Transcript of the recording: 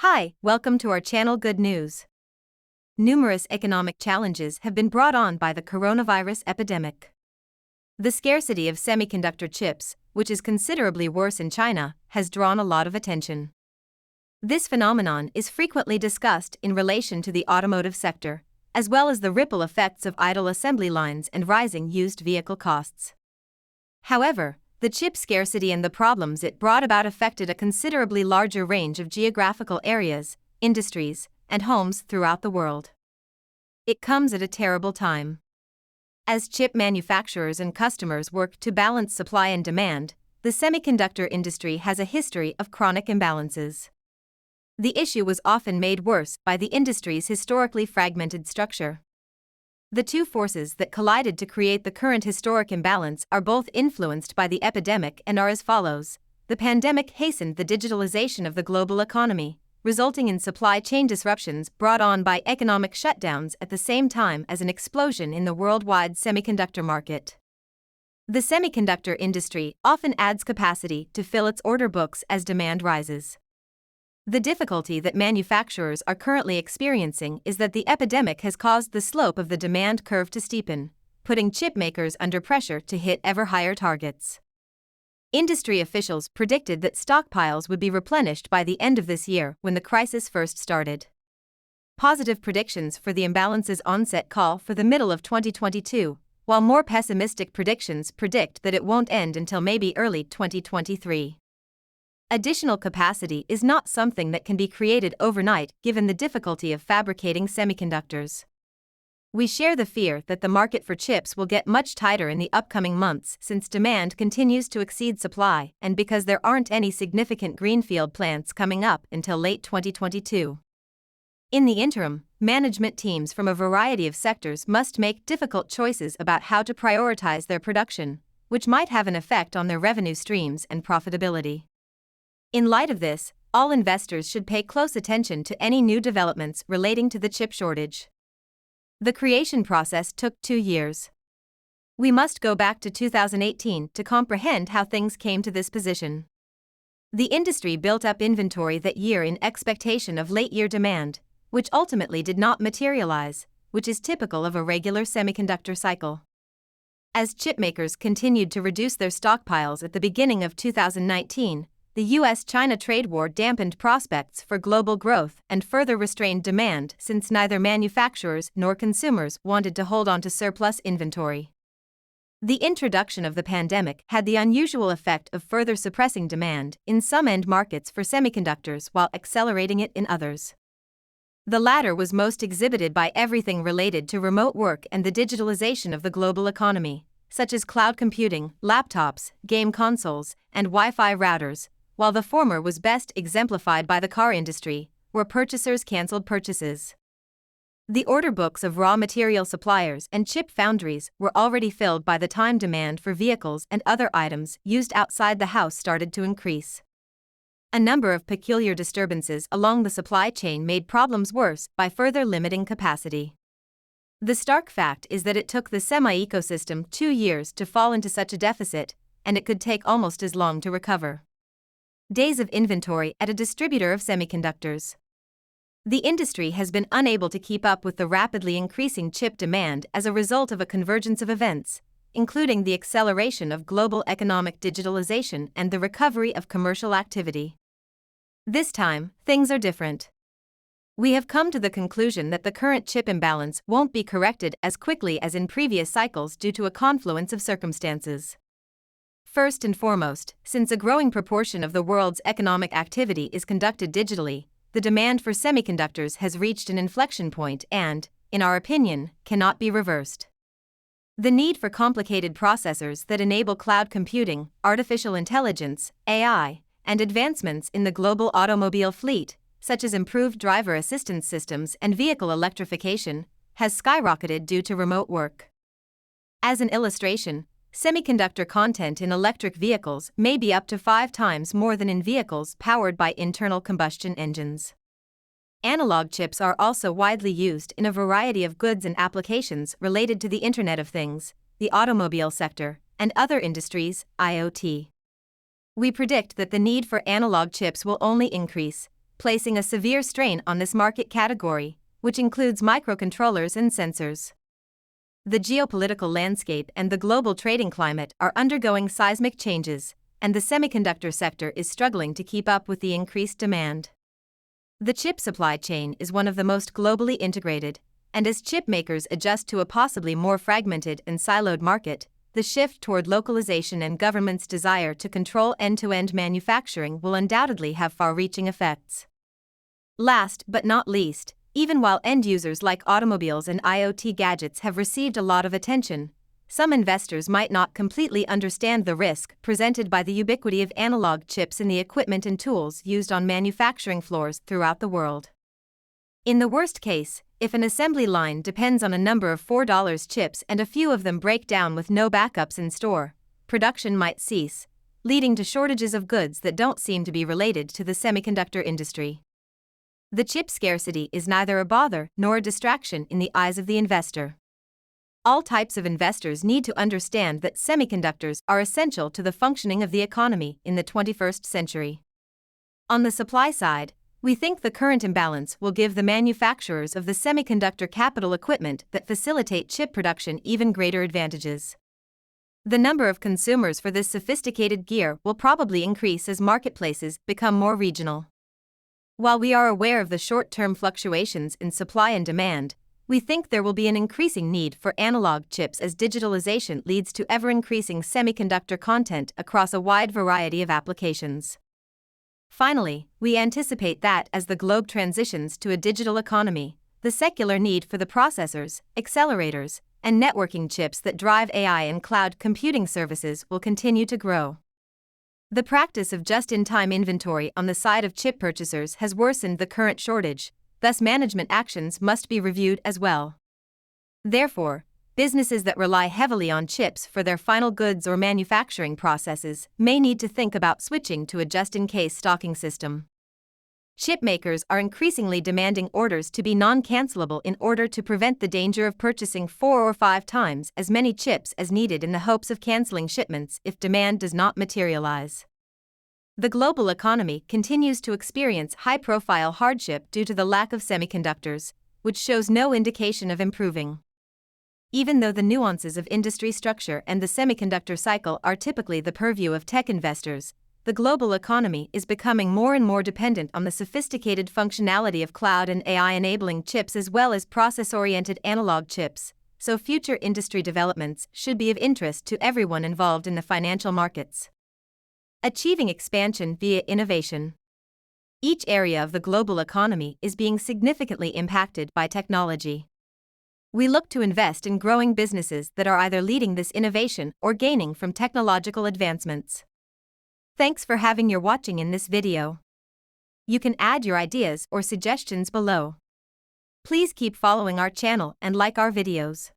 Hi, welcome to our channel Good News. Numerous economic challenges have been brought on by the coronavirus epidemic. The scarcity of semiconductor chips, which is considerably worse in China, has drawn a lot of attention. This phenomenon is frequently discussed in relation to the automotive sector, as well as the ripple effects of idle assembly lines and rising used vehicle costs. However, the chip scarcity and the problems it brought about affected a considerably larger range of geographical areas, industries, and homes throughout the world. It comes at a terrible time. As chip manufacturers and customers work to balance supply and demand, the semiconductor industry has a history of chronic imbalances. The issue was often made worse by the industry's historically fragmented structure. The two forces that collided to create the current historic imbalance are both influenced by the epidemic and are as follows. The pandemic hastened the digitalization of the global economy, resulting in supply chain disruptions brought on by economic shutdowns at the same time as an explosion in the worldwide semiconductor market. The semiconductor industry often adds capacity to fill its order books as demand rises. The difficulty that manufacturers are currently experiencing is that the epidemic has caused the slope of the demand curve to steepen, putting chip makers under pressure to hit ever higher targets. Industry officials predicted that stockpiles would be replenished by the end of this year when the crisis first started. Positive predictions for the imbalance's onset call for the middle of 2022, while more pessimistic predictions predict that it won't end until maybe early 2023. Additional capacity is not something that can be created overnight given the difficulty of fabricating semiconductors. We share the fear that the market for chips will get much tighter in the upcoming months since demand continues to exceed supply and because there aren't any significant greenfield plants coming up until late 2022. In the interim, management teams from a variety of sectors must make difficult choices about how to prioritize their production, which might have an effect on their revenue streams and profitability. In light of this, all investors should pay close attention to any new developments relating to the chip shortage. The creation process took 2 years. We must go back to 2018 to comprehend how things came to this position. The industry built up inventory that year in expectation of late-year demand, which ultimately did not materialize, which is typical of a regular semiconductor cycle. As chipmakers continued to reduce their stockpiles at the beginning of 2019, the U.S.-China trade war dampened prospects for global growth and further restrained demand since neither manufacturers nor consumers wanted to hold on to surplus inventory. The introduction of the pandemic had the unusual effect of further suppressing demand in some end markets for semiconductors while accelerating it in others. The latter was most exhibited by everything related to remote work and the digitalization of the global economy, such as cloud computing, laptops, game consoles, and Wi-Fi routers, while the former was best exemplified by the car industry, where purchasers canceled purchases. The order books of raw material suppliers and chip foundries were already filled by the time demand for vehicles and other items used outside the house started to increase. A number of peculiar disturbances along the supply chain made problems worse by further limiting capacity. The stark fact is that it took the semi-ecosystem 2 years to fall into such a deficit, and it could take almost as long to recover. Days of inventory at a distributor of semiconductors. The industry has been unable to keep up with the rapidly increasing chip demand as a result of a convergence of events, including the acceleration of global economic digitalization and the recovery of commercial activity. This time, things are different. We have come to the conclusion that the current chip imbalance won't be corrected as quickly as in previous cycles due to a confluence of circumstances. First and foremost, since a growing proportion of the world's economic activity is conducted digitally, the demand for semiconductors has reached an inflection point and, in our opinion, cannot be reversed. The need for complicated processors that enable cloud computing, artificial intelligence, AI, and advancements in the global automobile fleet, such as improved driver assistance systems and vehicle electrification, has skyrocketed due to remote work. As an illustration, semiconductor content in electric vehicles may be up to 5 times more than in vehicles powered by internal combustion engines. Analog chips are also widely used in a variety of goods and applications related to the Internet of Things, the automobile sector, and other industries, IoT. We predict that the need for analog chips will only increase, placing a severe strain on this market category, which includes microcontrollers and sensors. The geopolitical landscape and the global trading climate are undergoing seismic changes, and the semiconductor sector is struggling to keep up with the increased demand. The chip supply chain is one of the most globally integrated, and as chip makers adjust to a possibly more fragmented and siloed market, the shift toward localization and government's desire to control end-to-end manufacturing will undoubtedly have far-reaching effects. Last but not least, even while end users like automobiles and IoT gadgets have received a lot of attention, some investors might not completely understand the risk presented by the ubiquity of analog chips in the equipment and tools used on manufacturing floors throughout the world. In the worst case, if an assembly line depends on a number of $4 chips and a few of them break down with no backups in store, production might cease, leading to shortages of goods that don't seem to be related to the semiconductor industry. The chip scarcity is neither a bother nor a distraction in the eyes of the investor. All types of investors need to understand that semiconductors are essential to the functioning of the economy in the 21st century. On the supply side, we think the current imbalance will give the manufacturers of the semiconductor capital equipment that facilitate chip production even greater advantages. The number of consumers for this sophisticated gear will probably increase as marketplaces become more regional. While we are aware of the short-term fluctuations in supply and demand, we think there will be an increasing need for analog chips as digitalization leads to ever-increasing semiconductor content across a wide variety of applications. Finally, we anticipate that as the globe transitions to a digital economy, the secular need for the processors, accelerators, and networking chips that drive AI and cloud computing services will continue to grow. The practice of just-in-time inventory on the side of chip purchasers has worsened the current shortage, thus management actions must be reviewed as well. Therefore, businesses that rely heavily on chips for their final goods or manufacturing processes may need to think about switching to a just-in-case stocking system. Chip makers are increasingly demanding orders to be non-cancelable in order to prevent the danger of purchasing 4 or 5 times as many chips as needed in the hopes of canceling shipments if demand does not materialize. The global economy continues to experience high-profile hardship due to the lack of semiconductors, which shows no indication of improving. Even though the nuances of industry structure and the semiconductor cycle are typically the purview of tech investors, the global economy is becoming more and more dependent on the sophisticated functionality of cloud and AI-enabling chips as well as process-oriented analog chips, so future industry developments should be of interest to everyone involved in the financial markets. Achieving expansion via innovation. Each area of the global economy is being significantly impacted by technology. We look to invest in growing businesses that are either leading this innovation or gaining from technological advancements. Thanks for watching in this video. You can add your ideas or suggestions below. Please keep following our channel and like our videos.